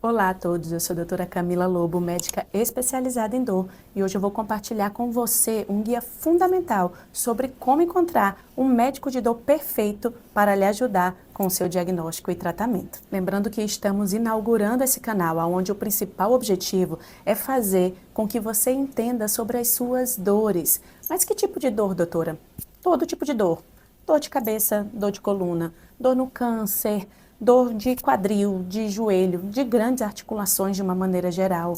Olá a todos, eu sou a doutora Camila Lobo, médica especializada em dor, e hoje eu vou compartilhar com você um guia fundamental sobre como encontrar um médico de dor perfeito para lhe ajudar com o seu diagnóstico e tratamento. Lembrando que estamos inaugurando esse canal, onde o principal objetivo é fazer com que você entenda sobre as suas dores. Mas que tipo de dor, doutora? Todo tipo de dor. Dor de cabeça, dor de coluna, dor no câncer, dor de quadril, de joelho, de grandes articulações de uma maneira geral,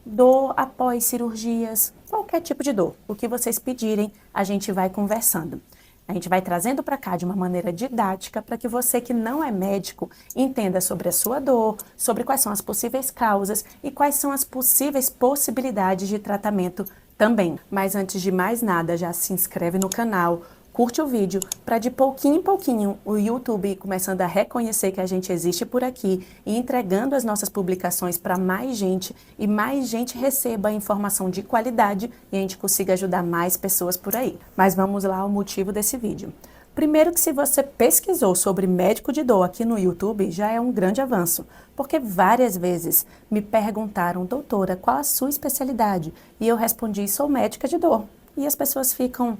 dor após cirurgias, qualquer tipo de dor. O que vocês pedirem, a gente vai conversando. A gente vai trazendo para cá de uma maneira didática para que você que não é médico entenda sobre a sua dor, sobre quais são as possíveis causas e quais são as possíveis possibilidades de tratamento também. Mas antes de mais nada, já se inscreve no canal, curte o vídeo para de pouquinho em pouquinho o YouTube ir começando a reconhecer que a gente existe por aqui e entregando as nossas publicações para mais gente e mais gente receba informação de qualidade e a gente consiga ajudar mais pessoas por aí. Mas vamos lá ao motivo desse vídeo. Primeiro que se você pesquisou sobre médico de dor aqui no YouTube, já é um grande avanço, porque várias vezes me perguntaram, doutora, qual a sua especialidade? E eu respondi, sou médica de dor. E as pessoas ficam,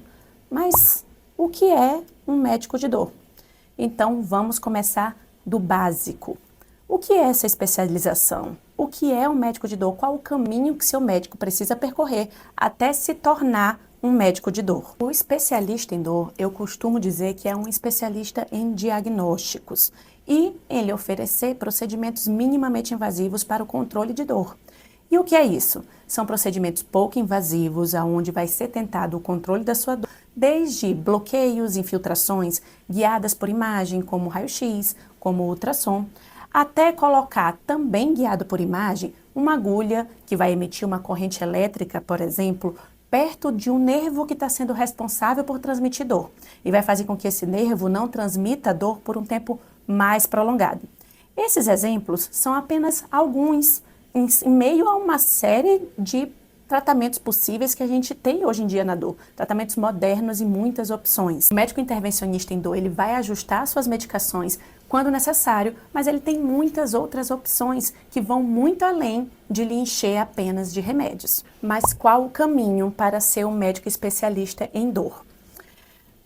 mas o que é um médico de dor? Então, vamos começar do básico. O que é essa especialização? O que é um médico de dor? Qual o caminho que seu médico precisa percorrer até se tornar um médico de dor? O especialista em dor, eu costumo dizer que é um especialista em diagnósticos e em lhe oferecer procedimentos minimamente invasivos para o controle de dor. E o que é isso? São procedimentos pouco invasivos, onde vai ser tentado o controle da sua dor, desde bloqueios, infiltrações, guiadas por imagem, como raio-x, como ultrassom, até colocar, também guiado por imagem, uma agulha que vai emitir uma corrente elétrica, por exemplo, perto de um nervo que está sendo responsável por transmitir dor. E vai fazer com que esse nervo não transmita dor por um tempo mais prolongado. Esses exemplos são apenas alguns em meio a uma série de tratamentos possíveis que a gente tem hoje em dia na dor, tratamentos modernos e muitas opções. O médico intervencionista em dor, ele vai ajustar suas medicações quando necessário, mas ele tem muitas outras opções que vão muito além de lhe encher apenas de remédios. Mas qual o caminho para ser um médico especialista em dor?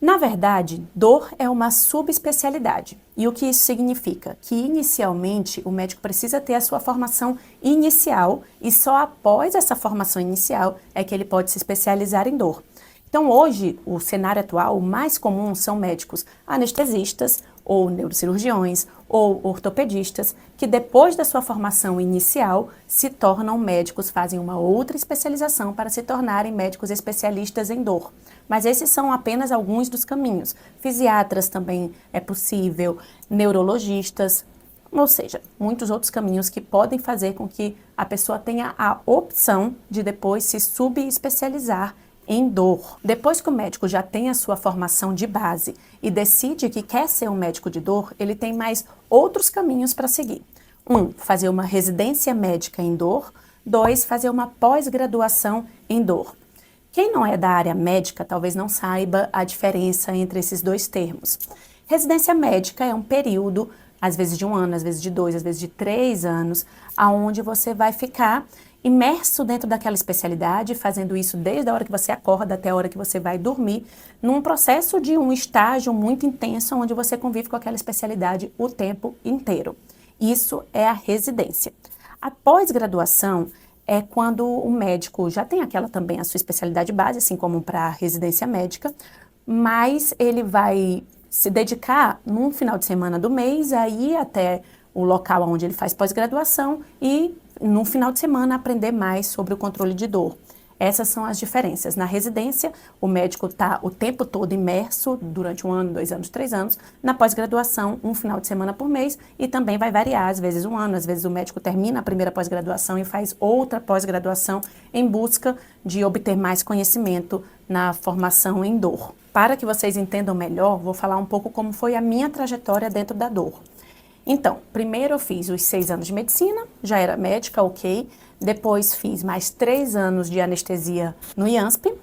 Na verdade, dor é uma subespecialidade. E o que isso significa? Que inicialmente o médico precisa ter a sua formação inicial e só após essa formação inicial é que ele pode se especializar em dor. Então hoje, o cenário atual, o mais comum são médicos anestesistas ou neurocirurgiões ou ortopedistas que depois da sua formação inicial se tornam médicos, fazem uma outra especialização para se tornarem médicos especialistas em dor. Mas esses são apenas alguns dos caminhos. Fisiatras também é possível, neurologistas, ou seja, muitos outros caminhos que podem fazer com que a pessoa tenha a opção de depois se subespecializar em dor. Depois que o médico já tem a sua formação de base e decide que quer ser um médico de dor, ele tem mais outros caminhos para seguir. 1, fazer uma residência médica em dor. 2, fazer uma pós-graduação em dor. Quem não é da área médica talvez não saiba a diferença entre esses dois termos. Residência médica é um período, às vezes de 1 ano, às vezes de 2, às vezes de 3 anos, aonde você vai ficar imerso dentro daquela especialidade, fazendo isso desde a hora que você acorda até a hora que você vai dormir, num processo de um estágio muito intenso, onde você convive com aquela especialidade o tempo inteiro. Isso é a residência. A pós-graduação é quando o médico já tem aquela também a sua especialidade base, assim como para a residência médica, mas ele vai se dedicar num final de semana do mês a ir até o local onde ele faz pós-graduação e no final de semana aprender mais sobre o controle de dor. Essas são as diferenças. Na residência, o médico está o tempo todo imerso durante 1 ano, 2 anos, 3 anos. Na pós-graduação, um final de semana por mês e também vai variar, às vezes 1 ano, às vezes o médico termina a primeira pós-graduação e faz outra pós-graduação em busca de obter mais conhecimento na formação em dor. Para que vocês entendam melhor, vou falar um pouco como foi a minha trajetória dentro da dor. Então, primeiro eu fiz os 6 anos de medicina, já era médica, ok. Depois fiz mais 3 anos de anestesia no IANSP.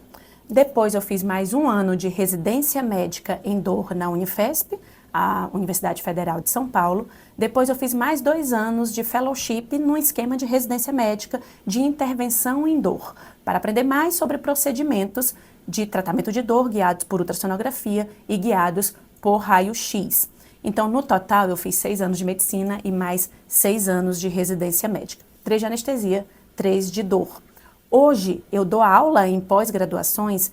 Depois eu fiz mais 1 ano de residência médica em dor na Unifesp. à Universidade Federal de São Paulo. Depois eu fiz mais 2 anos de fellowship num esquema de residência médica de intervenção em dor, para aprender mais sobre procedimentos de tratamento de dor guiados por ultrassonografia e guiados por raio-x. Então, no total, eu fiz 6 anos de medicina e mais 6 anos de residência médica. 3 de anestesia, 3 de dor. Hoje, eu dou aula em pós-graduações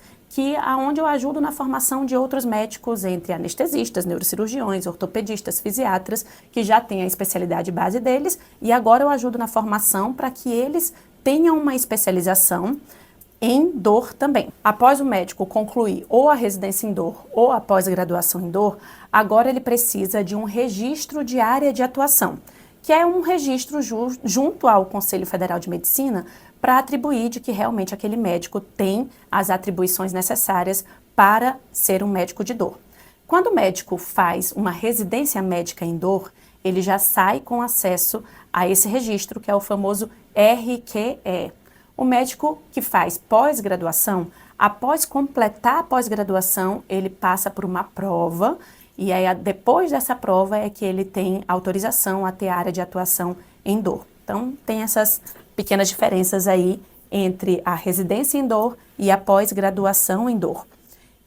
onde eu ajudo na formação de outros médicos, entre anestesistas, neurocirurgiões, ortopedistas, fisiatras, que já têm a especialidade base deles, e agora eu ajudo na formação para que eles tenham uma especialização em dor também. Após o médico concluir ou a residência em dor ou a pós-graduação em dor, agora ele precisa de um registro de área de atuação, que é um registro junto ao Conselho Federal de Medicina para atribuir de que realmente aquele médico tem as atribuições necessárias para ser um médico de dor. Quando o médico faz uma residência médica em dor, ele já sai com acesso a esse registro, que é o famoso RQE. O médico que faz pós-graduação, após completar a pós-graduação, ele passa por uma prova, e aí depois dessa prova é que ele tem autorização a ter área de atuação em dor. Então, tem essas pequenas diferenças aí entre a residência em dor e a pós-graduação em dor.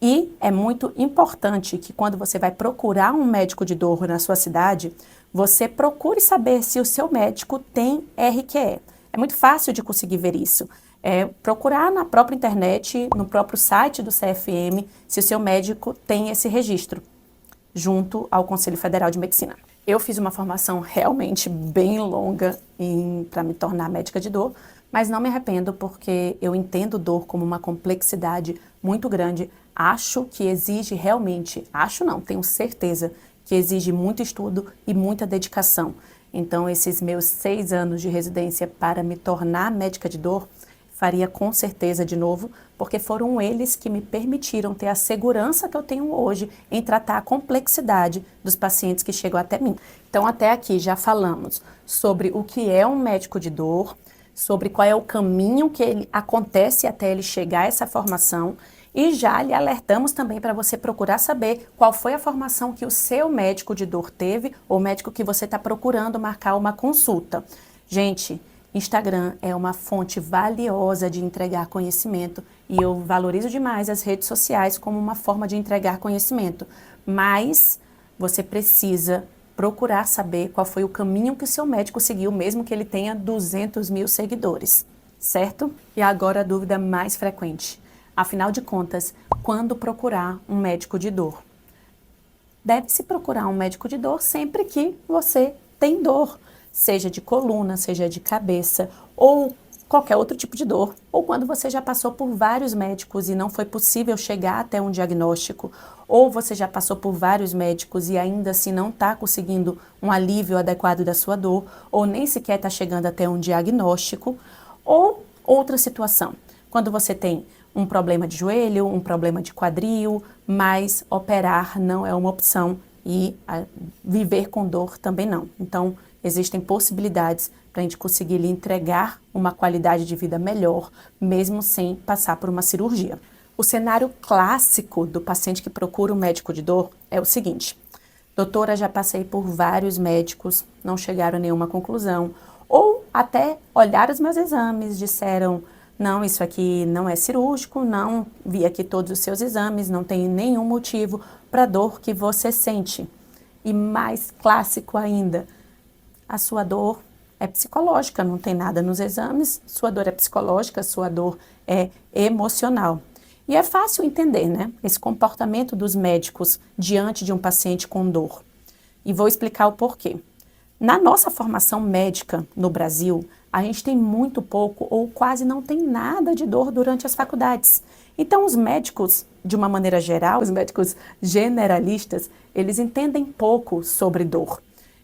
E é muito importante que quando você vai procurar um médico de dor na sua cidade, você procure saber se o seu médico tem RQE. É muito fácil de conseguir ver isso. É procurar na própria internet, no próprio site do CFM, se o seu médico tem esse registro, junto ao Conselho Federal de Medicina. Eu fiz uma formação realmente bem longa para me tornar médica de dor, mas não me arrependo porque eu entendo dor como uma complexidade muito grande. Acho que exige realmente, tenho certeza que exige muito estudo e muita dedicação. Então, esses meus 6 anos de residência para me tornar médica de dor, faria com certeza de novo, porque foram eles que me permitiram ter a segurança que eu tenho hoje em tratar a complexidade dos pacientes que chegam até mim. Então, até aqui já falamos sobre o que é um médico de dor, sobre qual é o caminho que ele acontece até ele chegar a essa formação, e já lhe alertamos também para você procurar saber qual foi a formação que o seu médico de dor teve, ou médico que você está procurando marcar uma consulta. Gente, Instagram é uma fonte valiosa de entregar conhecimento e eu valorizo demais as redes sociais como uma forma de entregar conhecimento, mas você precisa procurar saber qual foi o caminho que o seu médico seguiu, mesmo que ele tenha 200 mil seguidores, certo? E agora a dúvida mais frequente. Afinal de contas, quando procurar um médico de dor? Deve-se procurar um médico de dor sempre que você tem dor, seja de coluna, seja de cabeça, ou qualquer outro tipo de dor, ou quando você já passou por vários médicos e não foi possível chegar até um diagnóstico, ou você já passou por vários médicos e ainda assim não está conseguindo um alívio adequado da sua dor, ou nem sequer está chegando até um diagnóstico, ou outra situação, quando você tem um problema de joelho, um problema de quadril, mas operar não é uma opção e viver com dor também não. Então, existem possibilidades para a gente conseguir lhe entregar uma qualidade de vida melhor, mesmo sem passar por uma cirurgia. O cenário clássico do paciente que procura um médico de dor é o seguinte: doutora, já passei por vários médicos, não chegaram a nenhuma conclusão, ou até olharam os meus exames, disseram, não, isso aqui não é cirúrgico, não vi aqui todos os seus exames, não tem nenhum motivo para a dor que você sente. E mais clássico ainda, a sua dor é psicológica, não tem nada nos exames, sua dor é psicológica, sua dor é emocional. E é fácil entender, né, esse comportamento dos médicos diante de um paciente com dor. E vou explicar o porquê. Na nossa formação médica no Brasil, a gente tem muito pouco ou quase não tem nada de dor durante as faculdades. Então, os médicos, de uma maneira geral, os médicos generalistas, eles entendem pouco sobre dor.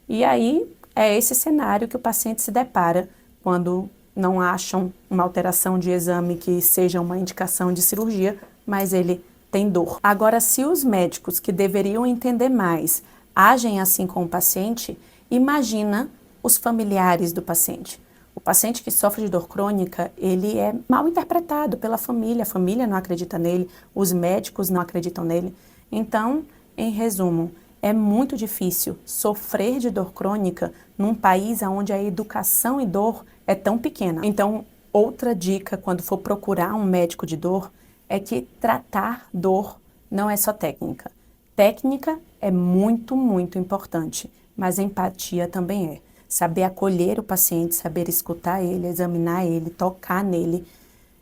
E aí, é esse cenário que o paciente se depara quando não acham uma alteração de exame que seja uma indicação de cirurgia, mas ele tem dor. Agora, se os médicos que deveriam entender mais agem assim com o paciente, imagina os familiares do paciente. O paciente que sofre de dor crônica, ele é mal interpretado pela família, a família não acredita nele, os médicos não acreditam nele. Então, em resumo, É muito difícil sofrer de dor crônica num país onde a educação em dor é tão pequena. Então, outra dica quando for procurar um médico de dor é que tratar dor não é só técnica. Técnica é muito, muito importante, mas empatia também é. Saber acolher o paciente, saber escutar ele, examinar ele, tocar nele.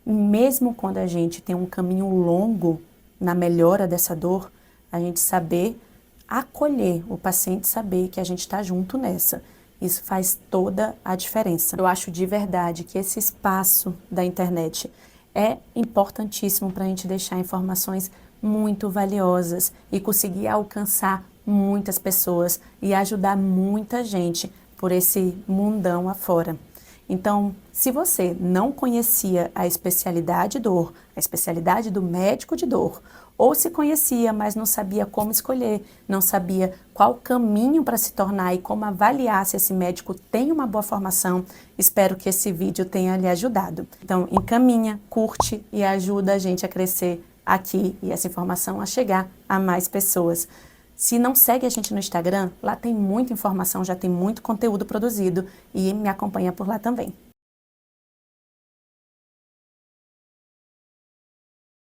Mesmo quando a gente tem um caminho longo na melhora dessa dor, a gente saber acolher o paciente, saber que a gente está junto nessa. Isso faz toda a diferença. Eu acho de verdade que esse espaço da internet é importantíssimo para a gente deixar informações muito valiosas e conseguir alcançar muitas pessoas e ajudar muita gente por esse mundão afora. Então, se você não conhecia a especialidade dor, a especialidade do médico de dor, ou se conhecia, mas não sabia como escolher, não sabia qual caminho para se tornar e como avaliar se esse médico tem uma boa formação, espero que esse vídeo tenha lhe ajudado. Então, encaminha, curte e ajuda a gente a crescer aqui e essa informação a chegar a mais pessoas. Se não segue a gente no Instagram, lá tem muita informação, já tem muito conteúdo produzido e me acompanha por lá também.